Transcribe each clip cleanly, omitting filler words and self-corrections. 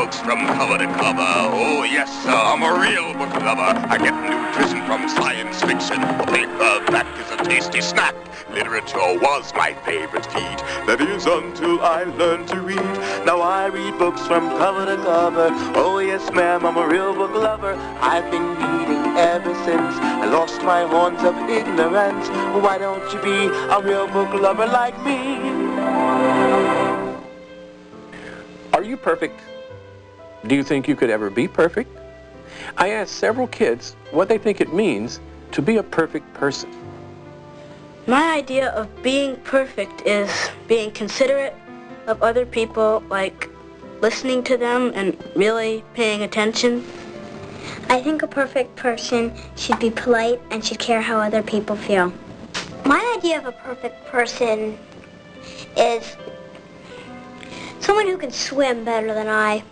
books from cover to cover. Oh, yes, sir, I'm a real book lover. I get nutrition from science fiction. A paperback is a tasty snack. Literature was my favorite feed. That is until I learned to read. Now I read books from cover to cover. Oh, yes, ma'am, I'm a real book lover. I've been reading ever since I lost my horns of ignorance. Why don't you be a real book lover like me? Are you perfect? Do you think you could ever be perfect? I asked several kids what they think it means to be a perfect person. My idea of being perfect is being considerate of other people, like listening to them and really paying attention. I think a perfect person should be polite and should care how other people feel. My idea of a perfect person is someone who can swim better than I.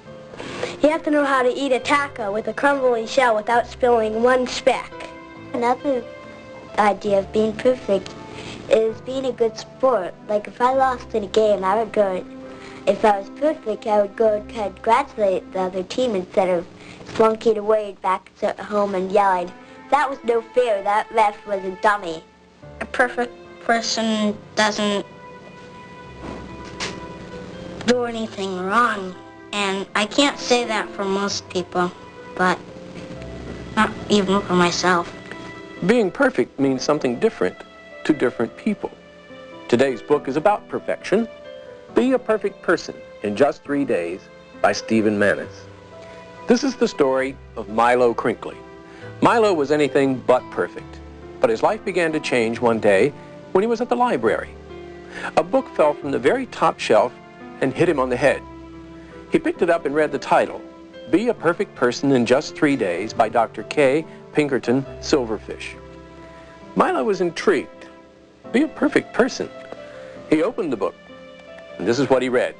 You have to know how to eat a taco with a crumbly shell without spilling one speck. Another idea of being perfect is being a good sport. Like if I lost in a game, I would go, if I was perfect, I would go and congratulate the other team instead of flunking away back at home and yelling, "That was no fair, that ref was a dummy." A perfect person doesn't do anything wrong. And I can't say that for most people, but not even for myself. Being perfect means something different to different people. Today's book is about perfection. Be a Perfect Person in Just 3 Days by Stephen Mannix. This is the story of Milo Crinkly. Milo was anything but perfect, but his life began to change one day when he was at the library. A book fell from the very top shelf and hit him on the head. He picked it up and read the title, Be a Perfect Person in Just 3 Days by Dr. K. Pinkerton Silverfish. Milo was intrigued. Be a perfect person. He opened the book, and this is what he read.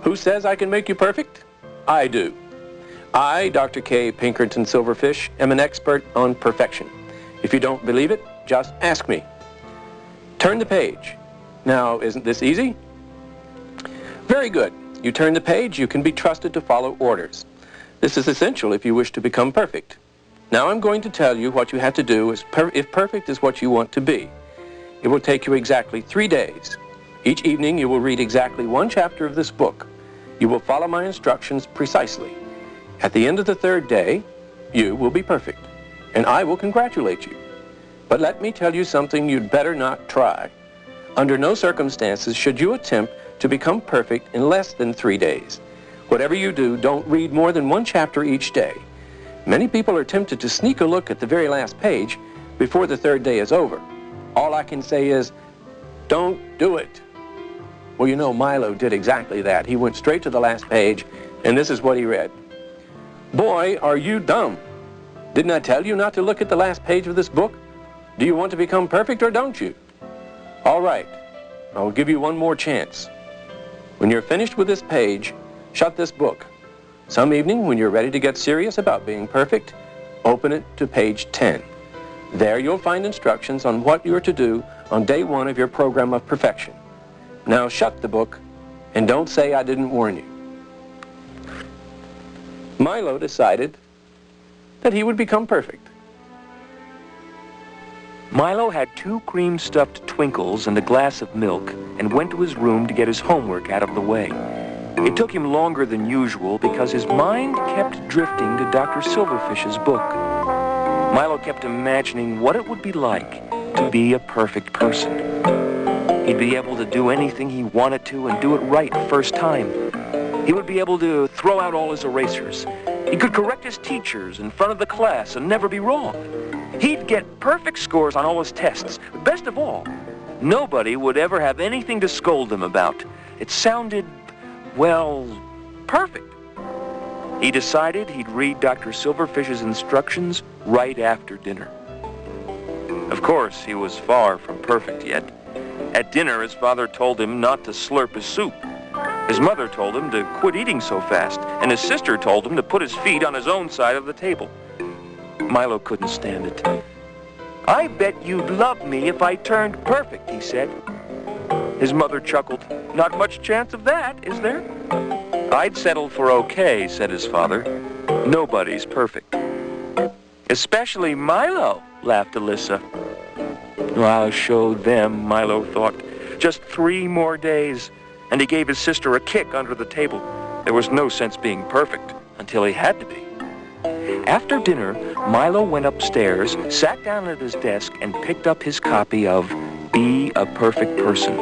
Who says I can make you perfect? I do. I, Dr. K. Pinkerton Silverfish, am an expert on perfection. If you don't believe it, just ask me. Turn the page. Now, isn't this easy? Very good. You turn the page, you can be trusted to follow orders. This is essential if you wish to become perfect. Now I'm going to tell you what you have to do if perfect is what you want to be. It will take you exactly 3 days. Each evening you will read exactly 1 chapter of this book. You will follow my instructions precisely. At the end of the 3rd day, you will be perfect, and I will congratulate you. But let me tell you something you'd better not try. Under no circumstances should you attempt to become perfect in less than 3 days. Whatever you do, don't read more than 1 chapter each day. Many people are tempted to sneak a look at the very last page before the 3rd day is over. All I can say is, don't do it. Well, you know, Milo did exactly that. He went straight to the last page, and this is what he read. Boy, are you dumb. Didn't I tell you not to look at the last page of this book? Do you want to become perfect or don't you? All right, I will give you 1 more chance. When you're finished with this page, shut this book. Some evening, when you're ready to get serious about being perfect, open it to page 10. There you'll find instructions on what you're to do on day 1 of your program of perfection. Now shut the book, and don't say I didn't warn you. Milo decided that he would become perfect. Milo had 2 cream-stuffed twinkles and a glass of milk and went to his room to get his homework out of the way. It took him longer than usual because his mind kept drifting to Dr. Silverfish's book. Milo kept imagining what it would be like to be a perfect person. He'd be able to do anything he wanted to and do it right first time. He would be able to throw out all his erasers. He could correct his teachers in front of the class and never be wrong. He'd get perfect scores on all his tests. Best of all, nobody would ever have anything to scold him about. It sounded, well, perfect. He decided he'd read Dr. Silverfish's instructions right after dinner. Of course, he was far from perfect yet. At dinner, his father told him not to slurp his soup. His mother told him to quit eating so fast, and his sister told him to put his feet on his own side of the table. Milo couldn't stand it. I bet you'd love me if I turned perfect, he said. His mother chuckled. Not much chance of that, is there? "I'd settle for okay," said his father. "Nobody's perfect." "Especially Milo," laughed Alyssa. "I'll show them," Milo thought. Just 3 more days, and he gave his sister a kick under the table. There was no sense being perfect until he had to be. After dinner, Milo went upstairs, sat down at his desk, and picked up his copy of Be a Perfect Person.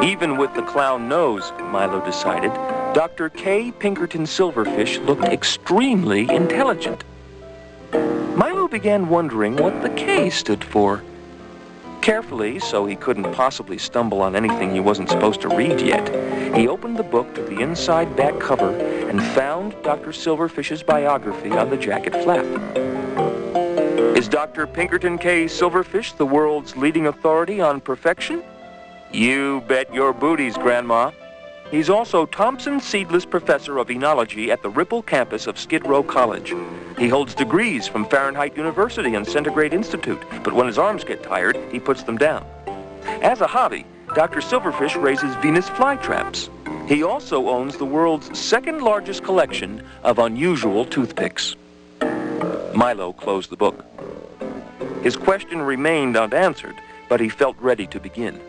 Even with the clown nose, Milo decided, Dr. K. Pinkerton Silverfish looked extremely intelligent. Milo began wondering what the K stood for. Carefully, so he couldn't possibly stumble on anything he wasn't supposed to read yet, he opened the book to the inside back cover and found Dr. Silverfish's biography on the jacket flap. Is Dr. Pinkerton K. Silverfish the world's leading authority on perfection? You bet your booties, Grandma. He's also Thompson Seedless Professor of Enology at the Ripple campus of Skid Row College. He holds degrees from Fahrenheit University and Centigrade Institute, but when his arms get tired, he puts them down. As a hobby, Dr. Silverfish raises Venus flytraps. He also owns the world's second largest collection of unusual toothpicks. Milo closed the book. His question remained unanswered, but he felt ready to begin.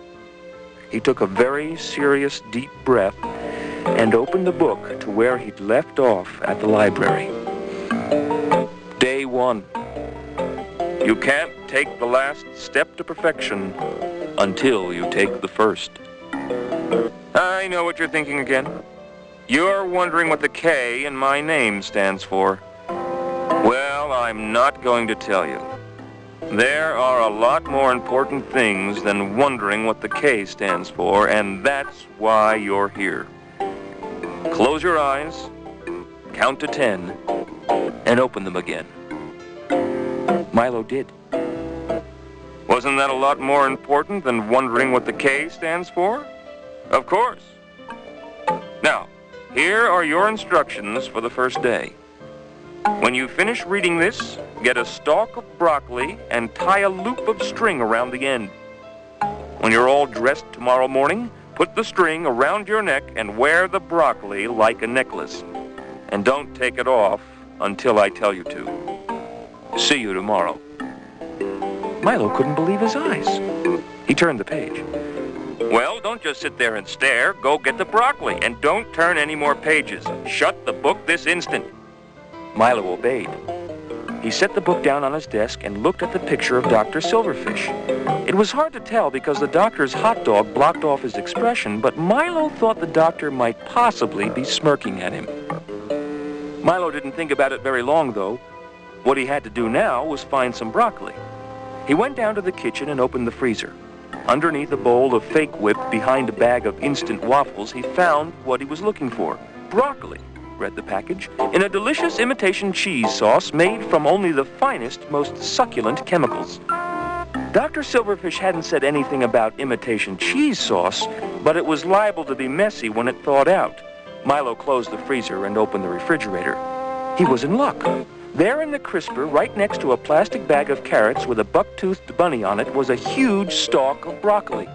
He took a very serious, deep breath and opened the book to where he'd left off at the library. Day 1. You can't take the last step to perfection until you take the first. I know what you're thinking again. You're wondering what the K in my name stands for. Well, I'm not going to tell you. There are a lot more important things than wondering what the K stands for, and that's why you're here. Close your eyes, count to 10, and open them again. Milo did. Wasn't that a lot more important than wondering what the K stands for? Of course. Now, here are your instructions for the first day. When you finish reading this, get a stalk of broccoli and tie a loop of string around the end. When you're all dressed tomorrow morning, put the string around your neck and wear the broccoli like a necklace. And don't take it off until I tell you to. See you tomorrow. Milo couldn't believe his eyes. He turned the page. Well, don't just sit there and stare. Go get the broccoli, and don't turn any more pages. Shut the book this instant. Milo obeyed. He set the book down on his desk and looked at the picture of Dr. Silverfish. It was hard to tell because the doctor's hot dog blocked off his expression, but Milo thought the doctor might possibly be smirking at him. Milo didn't think about it very long, though. What he had to do now was find some broccoli. He went down to the kitchen and opened the freezer. Underneath a bowl of fake whip behind a bag of instant waffles, he found what he was looking for. Broccoli, read the package, in a delicious imitation cheese sauce made from only the finest, most succulent chemicals. Dr. Silverfish hadn't said anything about imitation cheese sauce, but it was liable to be messy when it thawed out. Milo closed the freezer and opened the refrigerator. He was in luck. There in the crisper, right next to a plastic bag of carrots with a buck-toothed bunny on it, was a huge stalk of broccoli.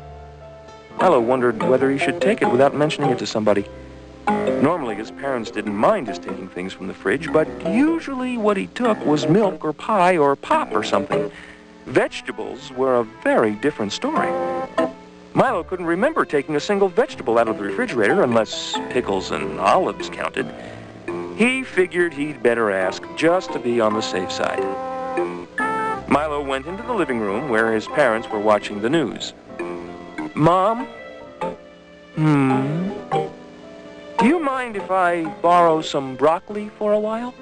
Milo wondered whether he should take it without mentioning it to somebody. Normally, his parents didn't mind his taking things from the fridge, but usually what he took was milk or pie or pop or something. Vegetables were a very different story. Milo couldn't remember taking a single vegetable out of the refrigerator unless pickles and olives counted. He figured he'd better ask just to be on the safe side. Milo went into the living room where his parents were watching the news. Mom? Do you mind if I borrow some broccoli for a while?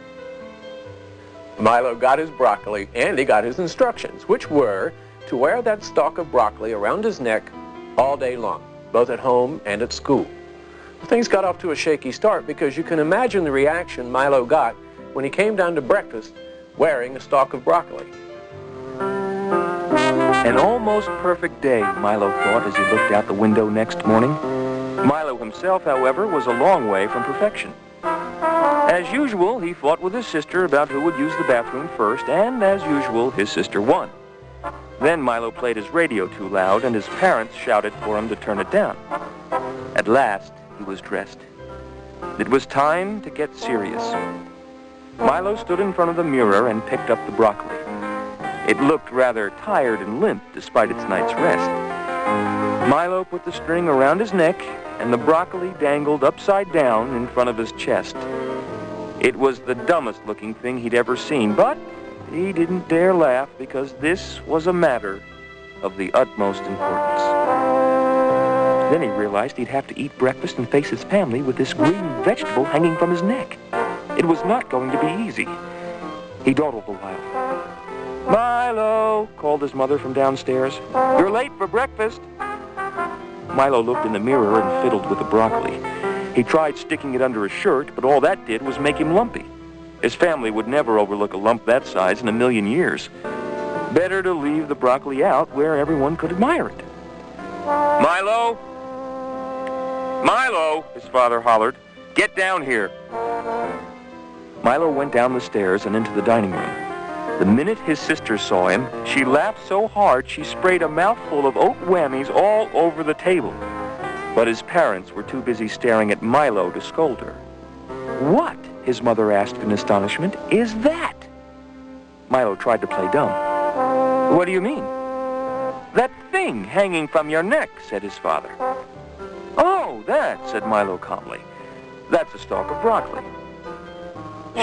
Milo got his broccoli, and he got his instructions, which were to wear that stalk of broccoli around his neck all day long, both at home and at school. Things got off to a shaky start because you can imagine the reaction Milo got when he came down to breakfast wearing a stalk of broccoli. An almost perfect day, Milo thought as he looked out the window next morning. Milo himself, however, was a long way from perfection. As usual, he fought with his sister about who would use the bathroom first, and as usual, his sister won. Then Milo played his radio too loud, and his parents shouted for him to turn it down. At last, he was dressed. It was time to get serious. Milo stood in front of the mirror and picked up the broccoli. It looked rather tired and limp despite its night's rest. Milo put the string around his neck, and the broccoli dangled upside down in front of his chest. It was the dumbest-looking thing he'd ever seen, but he didn't dare laugh because this was a matter of the utmost importance. Then he realized he'd have to eat breakfast and face his family with this green vegetable hanging from his neck. It was not going to be easy. He dawdled a while. "Milo," called his mother from downstairs. "You're late for breakfast." Milo looked in the mirror and fiddled with the broccoli. He tried sticking it under his shirt, but all that did was make him lumpy. His family would never overlook a lump that size in a million years. Better to leave the broccoli out where everyone could admire it. "Milo! Milo!" his father hollered. "Get down here." Milo went down the stairs and into the dining room. The minute his sister saw him, she laughed so hard she sprayed a mouthful of oat whammies all over the table. But his parents were too busy staring at Milo to scold her. "What," his mother asked in astonishment, "is that?" Milo tried to play dumb. "What do you mean?" "That thing hanging from your neck," said his father. "Oh, that," said Milo calmly. "That's a stalk of broccoli."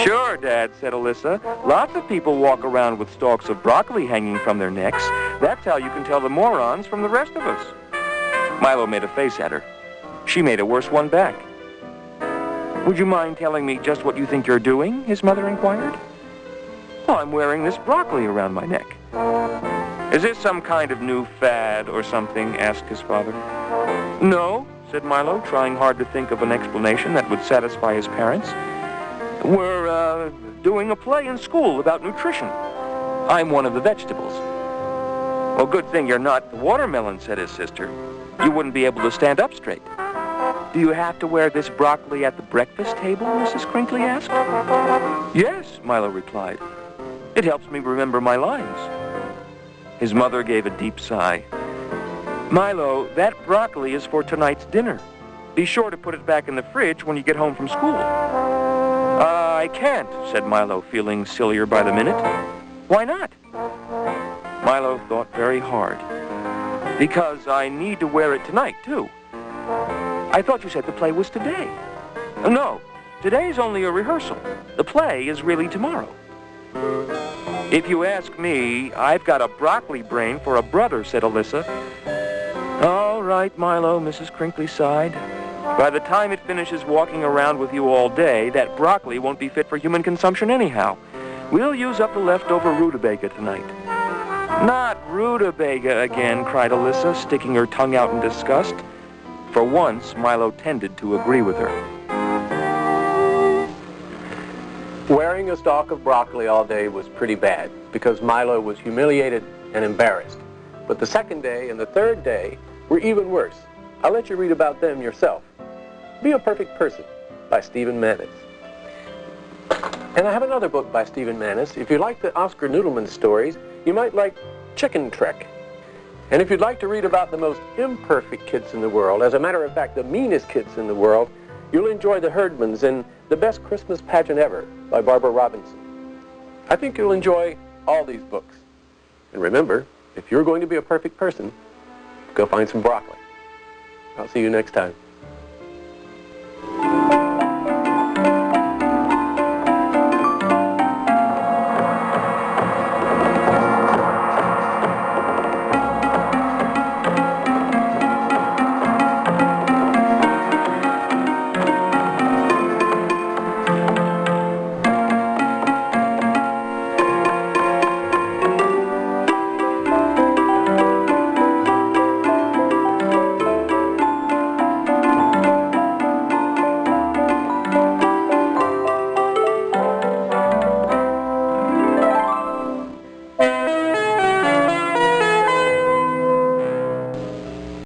"Sure, Dad," said Alyssa. "Lots of people walk around with stalks of broccoli hanging from their necks. That's how you can tell the morons from the rest of us." Milo made a face at her. She made a worse one back. "Would you mind telling me just what you think you're doing?" his mother inquired. "Oh, I'm wearing this broccoli around my neck." "Is this some kind of new fad or something?" asked his father. "No," said Milo, trying hard to think of an explanation that would satisfy his parents. "We're doing a play in school about nutrition. I'm one of the vegetables." "Well, good thing you're not the watermelon," said his sister. "You wouldn't be able to stand up straight." "Do you have to wear this broccoli at the breakfast table?" Mrs. Crinkly asked. "Yes," Milo replied. "It helps me remember my lines." His mother gave a deep sigh. "Milo, that broccoli is for tonight's dinner. Be sure to put it back in the fridge when you get home from school." "I can't," said Milo, feeling sillier by the minute. "Why not?" Milo thought very hard. "Because I need to wear it tonight, too." "I thought you said the play was today." "No, today's only a rehearsal. The play is really tomorrow." "If you ask me, I've got a broccoli brain for a brother," said Alyssa. "All right, Milo," Mrs. Crinkly sighed. "By the time it finishes walking around with you all day, that broccoli won't be fit for human consumption anyhow. We'll use up the leftover rutabaga tonight." "Not rutabaga again," cried Alyssa, sticking her tongue out in disgust. For once, Milo tended to agree with her. Wearing a stalk of broccoli all day was pretty bad because Milo was humiliated and embarrassed. But the second day and the third day were even worse. I'll let you read about them yourself. Be a Perfect Person by Stephen Mannix. And I have another book by Stephen Mannix. If you like the Oscar Noodleman stories, you might like Chicken Trek. And if you'd like to read about the most imperfect kids in the world, as a matter of fact, the meanest kids in the world, you'll enjoy The Herdmans and The Best Christmas Pageant Ever by Barbara Robinson. I think you'll enjoy all these books. And remember, if you're going to be a perfect person, go find some broccoli. I'll see you next time.